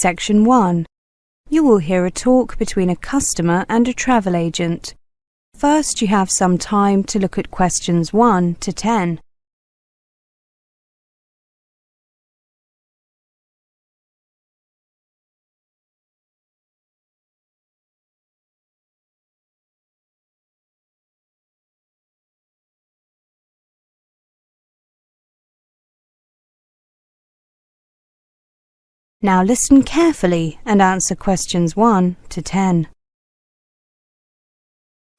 Section 1. You will hear a talk between a customer and a travel agent. First, you have some time to look at questions 1 to 10. Now listen carefully and answer questions 1 to 10.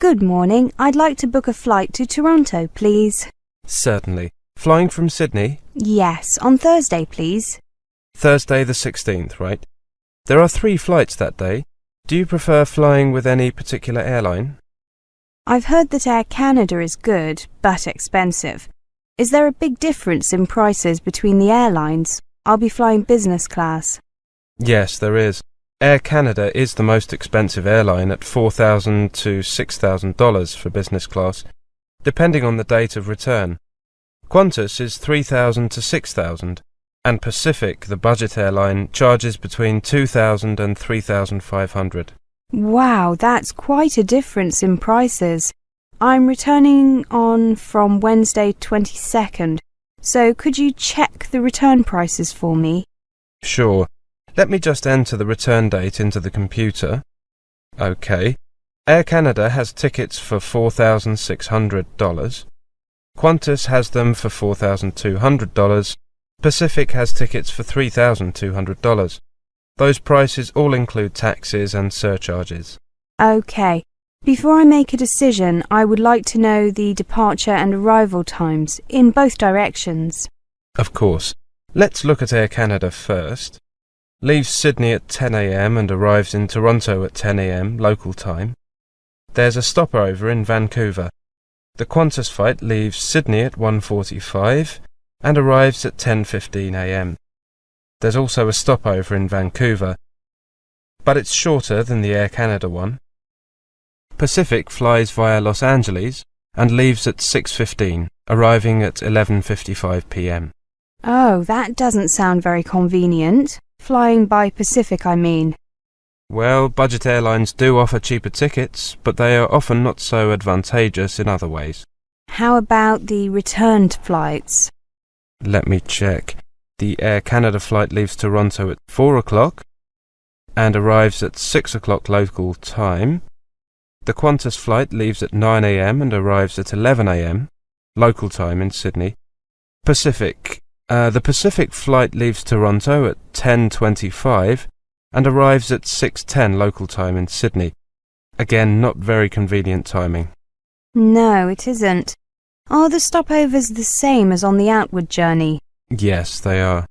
Good morning. I'd like to book a flight to Toronto, please. Certainly. Flying from Sydney? Yes, on Thursday, please. Thursday the 16th, right? There are 3 flights that day. Do you prefer flying with any particular airline? I've heard that Air Canada is good, but expensive. Is there a big difference in prices between the airlines? I'll be flying business class. Yes, there is. Air Canada is the most expensive airline at $4,000 to $6,000 for business class, depending on the date of return. Qantas is $3,000 to $6,000, and Pacific, the budget airline, charges between $2,000 and $3,500. Wow, that's quite a difference in prices. I'm returning from Wednesday 22nd, so could you check the return prices for me? Sure. Let me just enter the return date into the computer. OK. Air Canada has tickets for $4,600. Qantas has them for $4,200. Pacific has tickets for $3,200. Those prices all include taxes and surcharges. OK. Before I make a decision, I would like to know the departure and arrival times in both directions. Of course. Let's look at Air Canada first. Leaves Sydney at 10 a.m. and arrives in Toronto at 10 a.m. local time. There's a stopover in Vancouver. The Qantas flight leaves Sydney at 1:45 and arrives at 10:15 a.m. There's also a stopover in Vancouver, but it's shorter than the Air Canada one. Pacific flies via Los Angeles and leaves at 6:15, arriving at 11:55 p.m. Oh, that doesn't sound very convenient. Flying by Pacific, I mean. Well, budget airlines do offer cheaper tickets, but they are often not so advantageous in other ways. How about the returned flights? Let me check. The Air Canada flight leaves Toronto at 4 o'clock and arrives at 6 o'clock local time. The Qantas flight leaves at 9 a.m. and arrives at 11 a.m. local time in Sydney. The Pacific flight leaves Toronto at 10:25 and arrives at 6:10 local time in Sydney. Again, not very convenient timing. No, it isn't. Are the stopovers the same as on the outward journey? Yes, they are.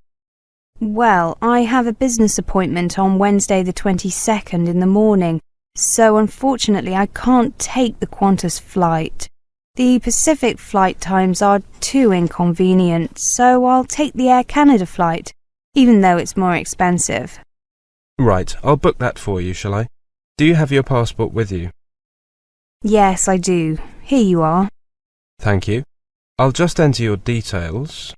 Well, I have a business appointment on Wednesday the 22nd in the morning, so unfortunately I can't take the Qantas flight. The Pacific flight times are too inconvenient, so I'll take the Air Canada flight, even though it's more expensive. Right, I'll book that for you, shall I? Do you have your passport with you? Yes, I do. Here you are. Thank you. I'll just enter your details.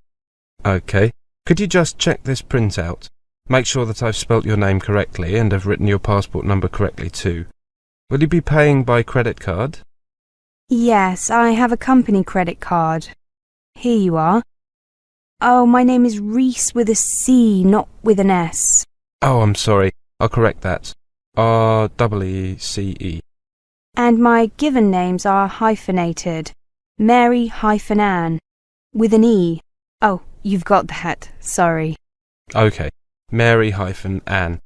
OK. Could you just check this printout? Make sure that I've spelt your name correctly and have written your passport number correctly too. Will you be paying by credit card? Yes, I have a company credit card. Here you are. Oh, my name is Reese with a C, not with an S. Oh, I'm sorry. I'll correct that. R-E-E-C-E. And my given names are hyphenated. Mary-Ann, with an E. Oh, you've got that. Sorry. OK. Mary-Ann.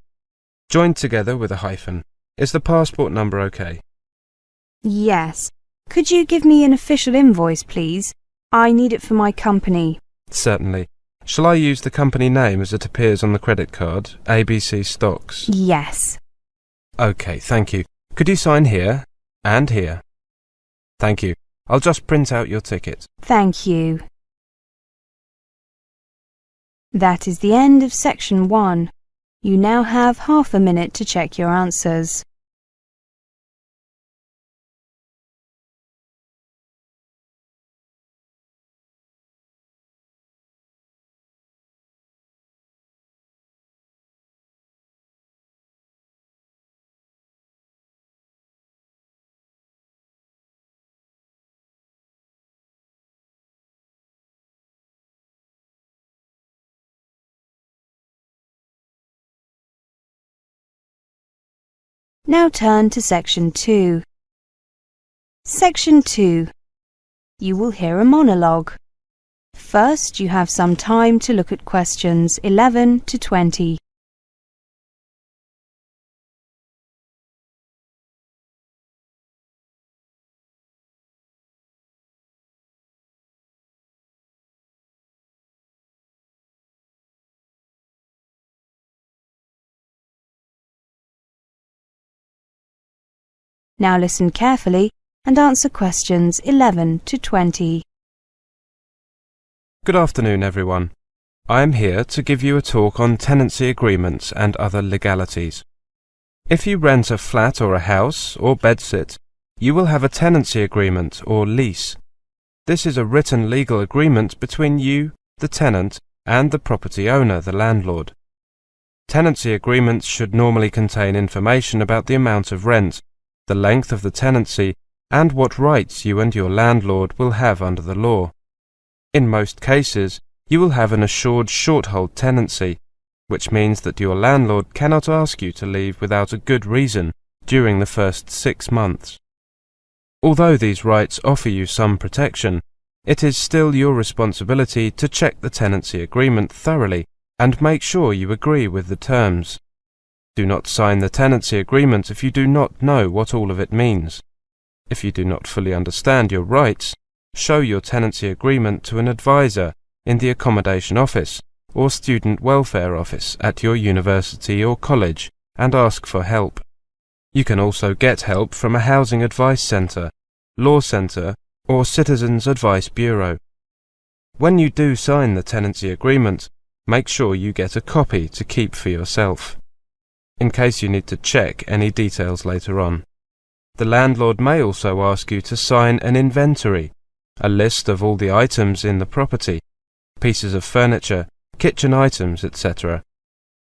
Joined together with a hyphen. Is the passport number OK? Yes. Could you give me an official invoice, please? I need it for my company. Certainly. Shall I use the company name as it appears on the credit card, ABC Stocks? Yes. OK, thank you. Could you sign here and here? Thank you. I'll just print out your ticket. Thank you. That is the end of section 1. You now have half a minute to check your answers. Now turn to Section 2. Section 2. You will hear a monologue. First, you have some time to look at questions 11 to 20. Now listen carefully and answer questions 11 to 20. Good afternoon, everyone. I am here to give you a talk on tenancy agreements and other legalities. If you rent a flat or a house or bedsit, you will have a tenancy agreement or lease. This is a written legal agreement between you, the tenant, and the property owner, the landlord. Tenancy agreements should normally contain information about the amount of rent, the length of the tenancy, and what rights you and your landlord will have under the law. In most cases, you will have an assured short-hold tenancy, which means that your landlord cannot ask you to leave without a good reason during the first 6 months. Although these rights offer you some protection, it is still your responsibility to check the tenancy agreement thoroughly and make sure you agree with the terms. Do not sign the tenancy agreement if you do not know what all of it means. If you do not fully understand your rights, show your tenancy agreement to an advisor in the accommodation office or student welfare office at your university or college and ask for help. You can also get help from a housing advice centre, law centre, or citizens advice bureau. When you do sign the tenancy agreement, make sure you get a copy to keep for yourself, in case you need to check any details later on. The landlord may also ask you to sign an inventory, a list of all the items in the property, pieces of furniture, kitchen items, etc.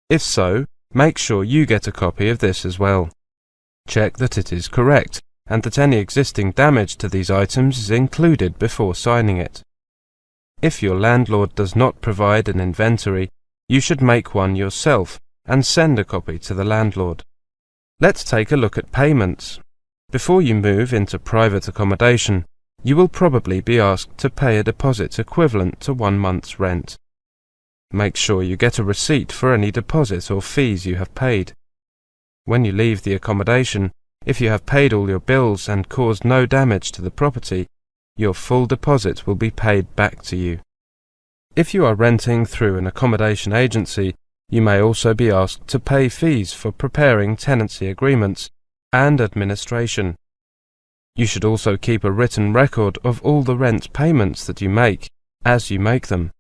If so, make sure you get a copy of this as well. Check that it is correct and that any existing damage to these items is included before signing it. If your landlord does not provide an inventory, you should make one yourself and send a copy to the landlord. Let's take a look at payments. Before you move into private accommodation, you will probably be asked to pay a deposit equivalent to 1 month's rent. Make sure you get a receipt for any deposit or fees you have paid. When you leave the accommodation, if you have paid all your bills and caused no damage to the property, your full deposit will be paid back to you. If you are renting through an accommodation agency, you may also be asked to pay fees for preparing tenancy agreements and administration. You should also keep a written record of all the rent payments that you make, as you make them.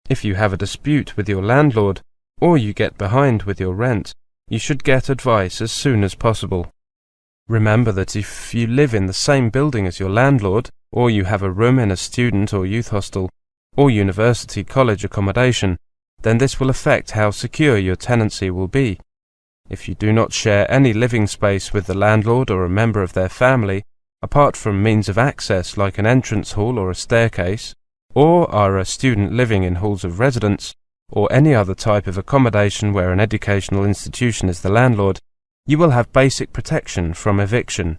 If you have a dispute with your landlord, or you get behind with your rent, you should get advice as soon as possible. Remember that if you live in the same building as your landlord, or you have a room in a student or youth hostel, or university college accommodation, then this will affect how secure your tenancy will be. If you do not share any living space with the landlord or a member of their family, apart from means of access like an entrance hall or a staircase, or are a student living in halls of residence, or any other type of accommodation where an educational institution is the landlord, you will have basic protection from eviction.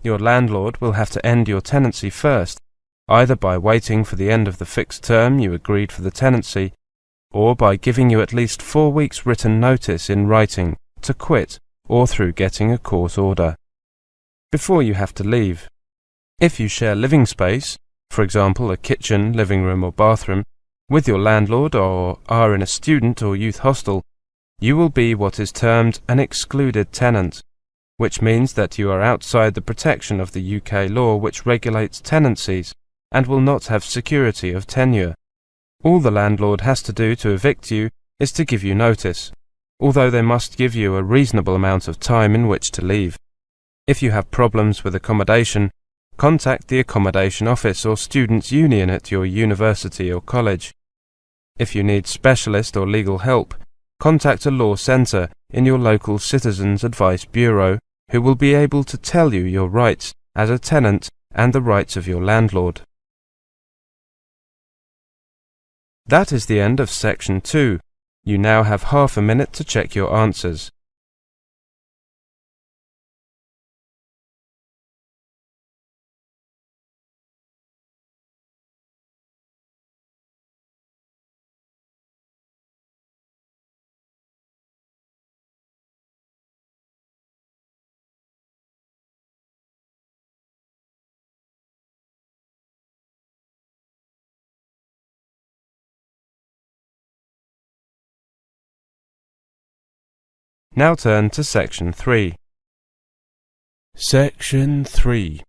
Your landlord will have to end your tenancy first, either by waiting for the end of the fixed term you agreed for the tenancy, or by giving you at least 4 weeks written notice in writing to quit, or through getting a court order. Before you have to leave, if you share living space, for example a kitchen, living room or bathroom, with your landlord or are in a student or youth hostel, you will be what is termed an excluded tenant, which means that you are outside the protection of the UK law which regulates tenancies and will not have security of tenure. All the landlord has to do to evict you is to give you notice, although they must give you a reasonable amount of time in which to leave. If you have problems with accommodation, contact the accommodation office or students' union at your university or college. If you need specialist or legal help, contact a law centre in your local Citizens Advice Bureau who will be able to tell you your rights as a tenant and the rights of your landlord. That is the end of Section 2. You now have half a minute to check your answers. Now turn to Section 3. Section 3.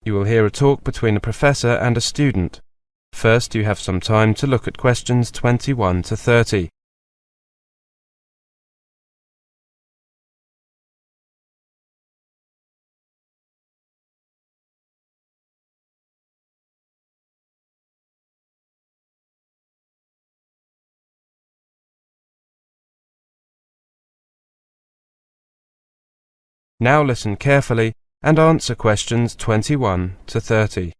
You will hear a talk between a professor and a student. First, you have some time to look at questions 21 to 30. Now listen carefully and answer questions 21 to 30.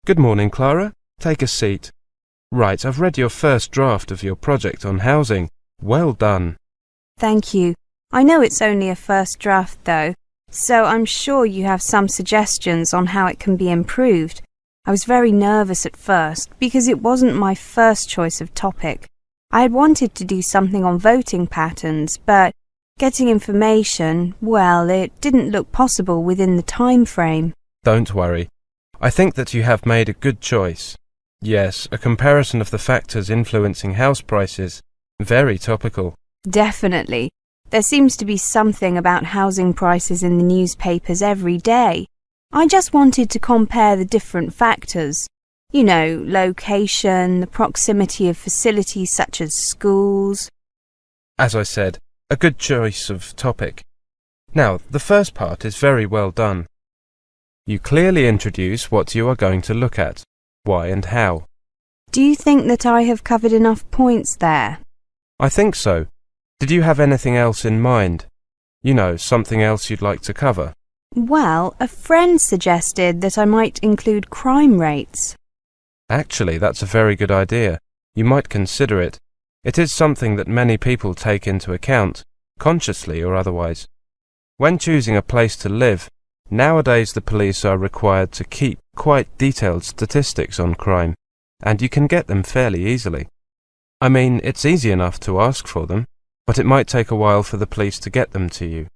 Good morning, Clara. Take a seat. Right, I've read your first draft of your project on housing. Well done. Thank you. I know it's only a first draft though, so I'm sure you have some suggestions on how it can be improved. I was very nervous at first because it wasn't my first choice of topic. I had wanted to do something on voting patterns, but getting information, well, it didn't look possible within the time frame. Don't worry. I think that you have made a good choice. Yes, a comparison of the factors influencing house prices. Very topical. Definitely. There seems to be something about housing prices in the newspapers every day. I just wanted to compare the different factors. You know, location, the proximity of facilities such as schools. As I said, a good choice of topic. Now, the first part is very well done. You clearly introduce what you are going to look at, why and how. Do you think that I have covered enough points there? I think so. Did you have anything else in mind? You know, something else you'd like to cover? Well, a friend suggested that I might include crime rates. Actually, that's a very good idea. You might consider it. It is something that many people take into account, consciously or otherwise. When choosing a place to live, nowadays the police are required to keep quite detailed statistics on crime, and you can get them fairly easily. I mean, it's easy enough to ask for them, but it might take a while for the police to get them to you.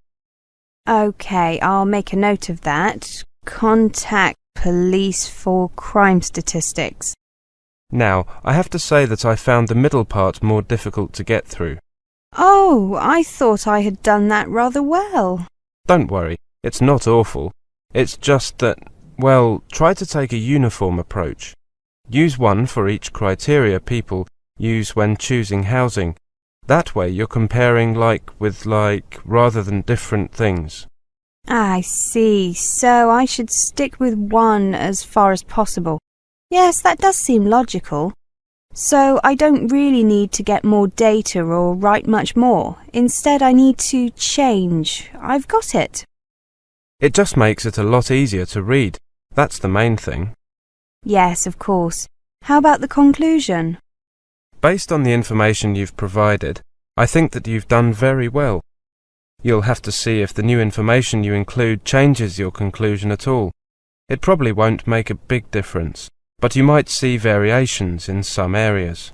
Okay, I'll make a note of that. Contact police for crime statistics. Now, I have to say that I found the middle part more difficult to get through. Oh, I thought I had done that rather well. Don't worry, it's not awful. It's just that, well, try to take a uniform approach. Use one for each criteria people use when choosing housing. That way you're comparing like with like rather than different things. I see. So I should stick with one as far as possible. Yes, that does seem logical. So I don't really need to get more data or write much more. Instead, I need to change. I've got it. It just makes it a lot easier to read. That's the main thing. Yes, of course. How about the conclusion? Based on the information you've provided, I think that you've done very well. You'll have to see if the new information you include changes your conclusion at all. It probably won't make a big difference, but you might see variations in some areas.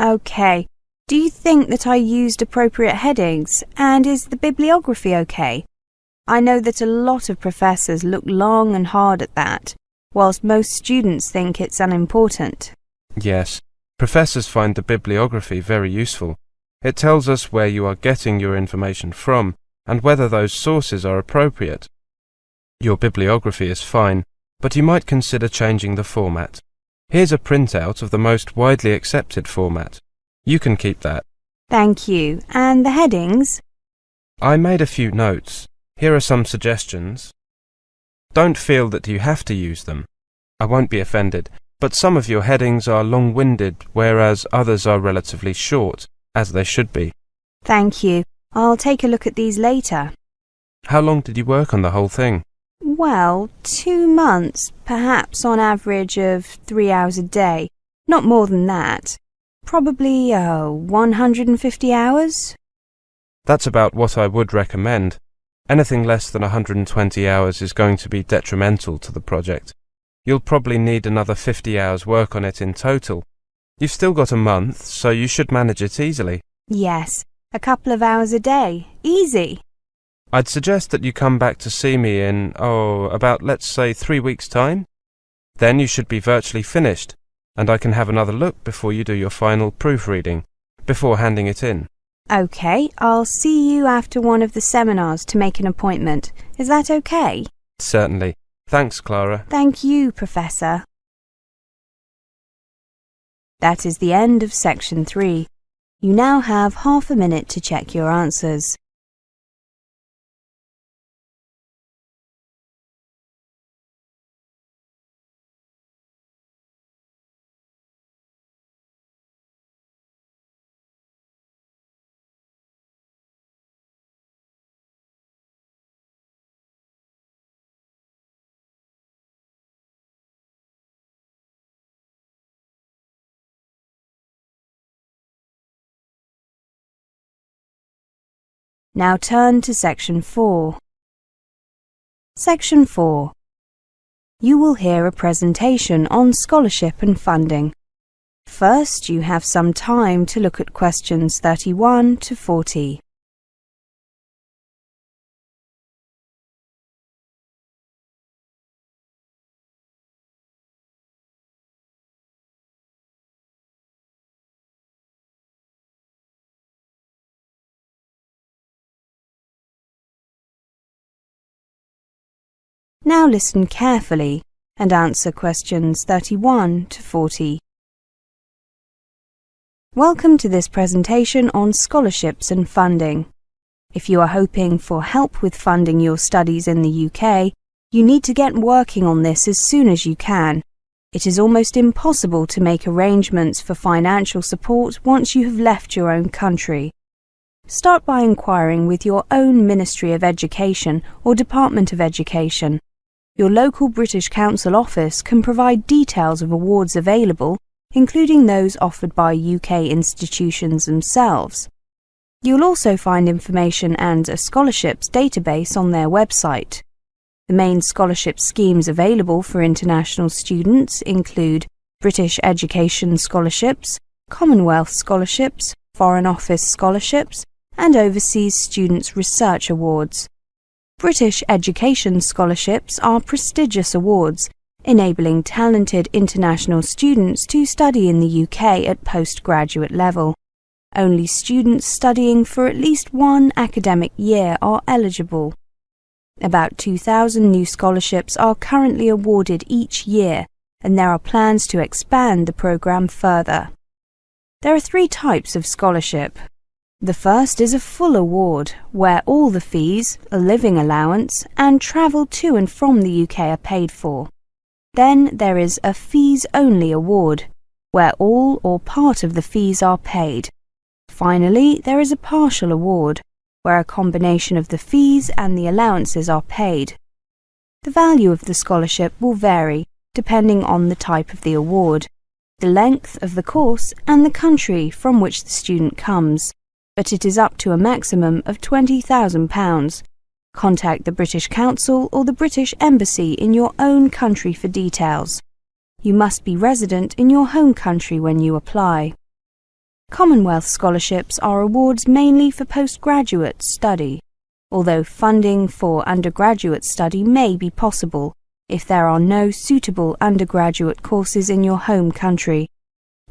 Okay. Do you think that I used appropriate headings, and is the bibliography okay? I know that a lot of professors look long and hard at that, whilst most students think it's unimportant. Yes, professors find the bibliography very useful. It tells us where you are getting your information from and whether those sources are appropriate. Your bibliography is fine, but you might consider changing the format. Here's a printout of the most widely accepted format. You can keep that. Thank you. And the headings? I made a few notes. Here are some suggestions. Don't feel that you have to use them. I won't be offended, but some of your headings are long-winded, whereas others are relatively short, as they should be. Thank you. I'll take a look at these later. How long did you work on the whole thing? Well, 2 months, perhaps on average of 3 hours a day. Not more than that. Probably, 150 hours? That's about what I would recommend. Anything less than 120 hours is going to be detrimental to the project. You'll probably need another 50 hours work on it in total. You've still got a month, so you should manage it easily. Yes, a couple of hours a day. Easy. I'd suggest that you come back to see me in, about, let's say, 3 weeks' time. Then you should be virtually finished, and I can have another look before you do your final proofreading, before handing it in. Okay, I'll see you after one of the seminars to make an appointment. Is that okay? Certainly. Thanks, Clara. Thank you, Professor. That is the end of section 3. You now have half a minute to check your answers. Now turn to section 4. Section 4. You will hear a presentation on scholarship and funding. First, you have some time to look at questions 31 to 40. Now listen carefully and answer questions 31 to 40. Welcome to this presentation on scholarships and funding. If you are hoping for help with funding your studies in the UK, you need to get working on this as soon as you can. It is almost impossible to make arrangements for financial support once you have left your own country. Start by inquiring with your own Ministry of Education or Department of Education. Your local British Council office can provide details of awards available, including those offered by UK institutions themselves. You'll also find information and a scholarships database on their website. The main scholarship schemes available for international students include British Education Scholarships, Commonwealth Scholarships, Foreign Office Scholarships, and Overseas Students' Research Awards. British Education Scholarships are prestigious awards, enabling talented international students to study in the UK at postgraduate level. Only students studying for at least one academic year are eligible. About 2,000 new scholarships are currently awarded each year, and there are plans to expand the programme further. There are 3 types of scholarship. The first is a full award, where all the fees, a living allowance, and travel to and from the UK are paid for. Then there is a fees-only award, where all or part of the fees are paid. Finally, there is a partial award, where a combination of the fees and the allowances are paid. The value of the scholarship will vary, depending on the type of the award, the length of the course, and the country from which the student comes, but it is up to a maximum of £20,000. Contact the British Council or the British Embassy in your own country for details. You must be resident in your home country when you apply. Commonwealth scholarships are awards mainly for postgraduate study, although funding for undergraduate study may be possible if there are no suitable undergraduate courses in your home country.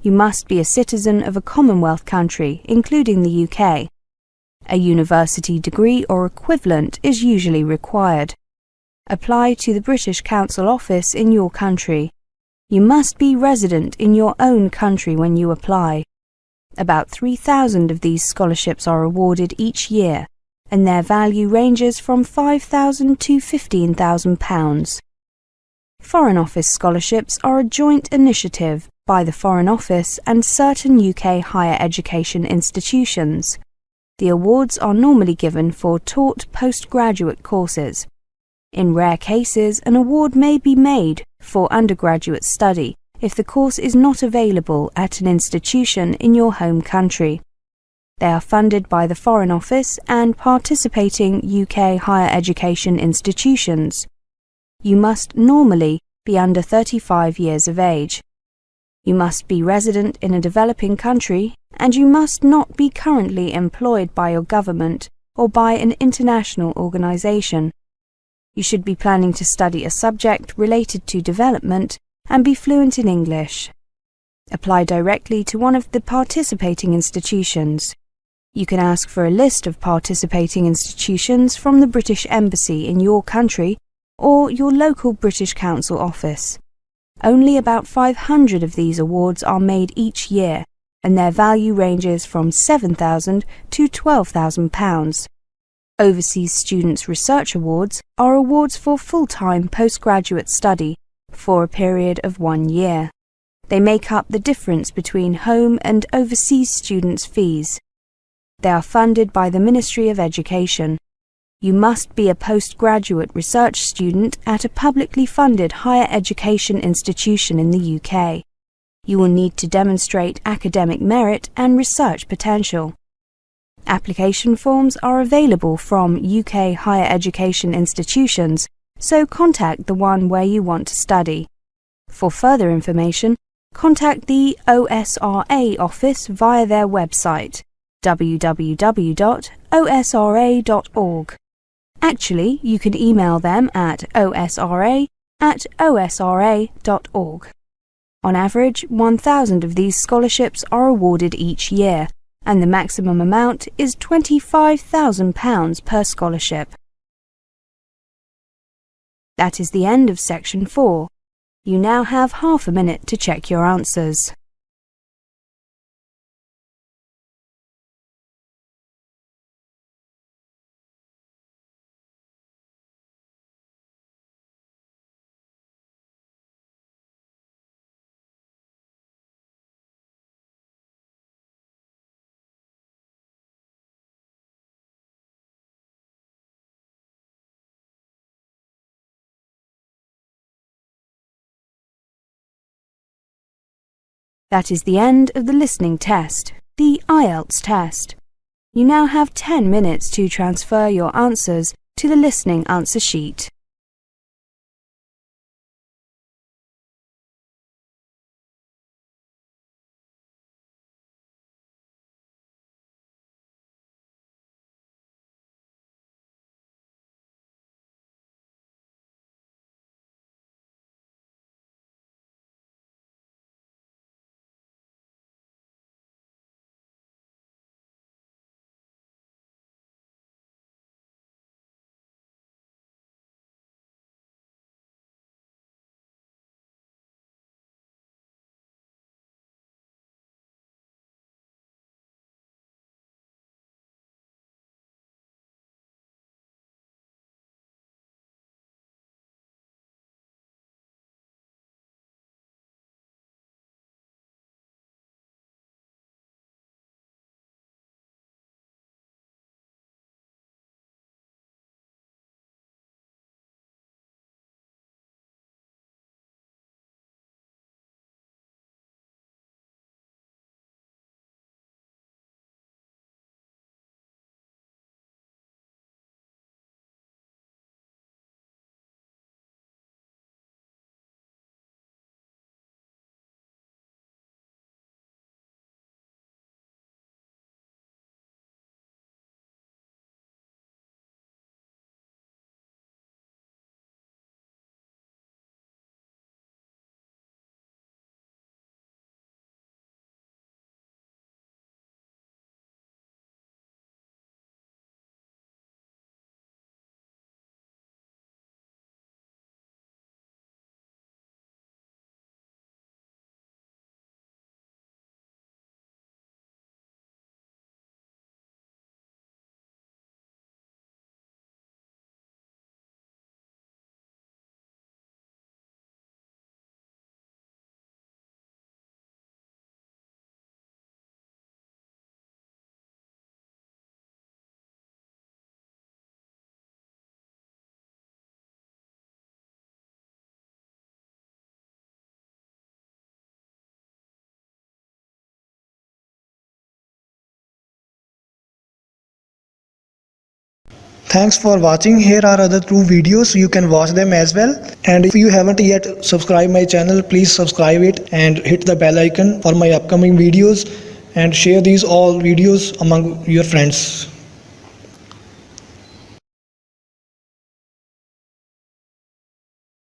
You must be a citizen of a Commonwealth country, including the UK. A university degree or equivalent is usually required. Apply to the British Council office in your country. You must be resident in your own country when you apply. About 3,000 of these scholarships are awarded each year, and their value ranges from £5,000 to £15,000. Foreign Office scholarships are a joint initiative by the Foreign Office and certain UK higher education institutions. The awards are normally given for taught postgraduate courses. In rare cases, an award may be made for undergraduate study if the course is not available at an institution in your home country. They are funded by the Foreign Office and participating UK higher education institutions. You must normally be under 35 years of age. You must be resident in a developing country, and you must not be currently employed by your government or by an international organisation. You should be planning to study a subject related to development and be fluent in English. Apply directly to one of the participating institutions. You can ask for a list of participating institutions from the British Embassy in your country or your local British Council office. Only about 500 of these awards are made each year, and their value ranges from £7,000 to £12,000. Overseas Students' Research Awards are awards for full-time postgraduate study for a period of 1 year. They make up the difference between home and overseas students' fees. They are funded by the Ministry of Education. You must be a postgraduate research student at a publicly funded higher education institution in the UK. You will need to demonstrate academic merit and research potential. Application forms are available from UK higher education institutions, so contact the one where you want to study. For further information, contact the OSRA office via their website, www.osra.org. Actually, you can email them at osra@osra.org. On average, 1,000 of these scholarships are awarded each year, and the maximum amount is £25,000 per scholarship. That is the end of Section 4. You now have half a minute to check your answers. That is the end of the listening test, the IELTS test. You now have 10 minutes to transfer your answers to the listening answer sheet. Thanks for watching. Here are other 2 videos, you can watch them as well. And if you haven't yet subscribed my channel, please subscribe it and hit the bell icon for my upcoming videos, and share these all videos among your friends.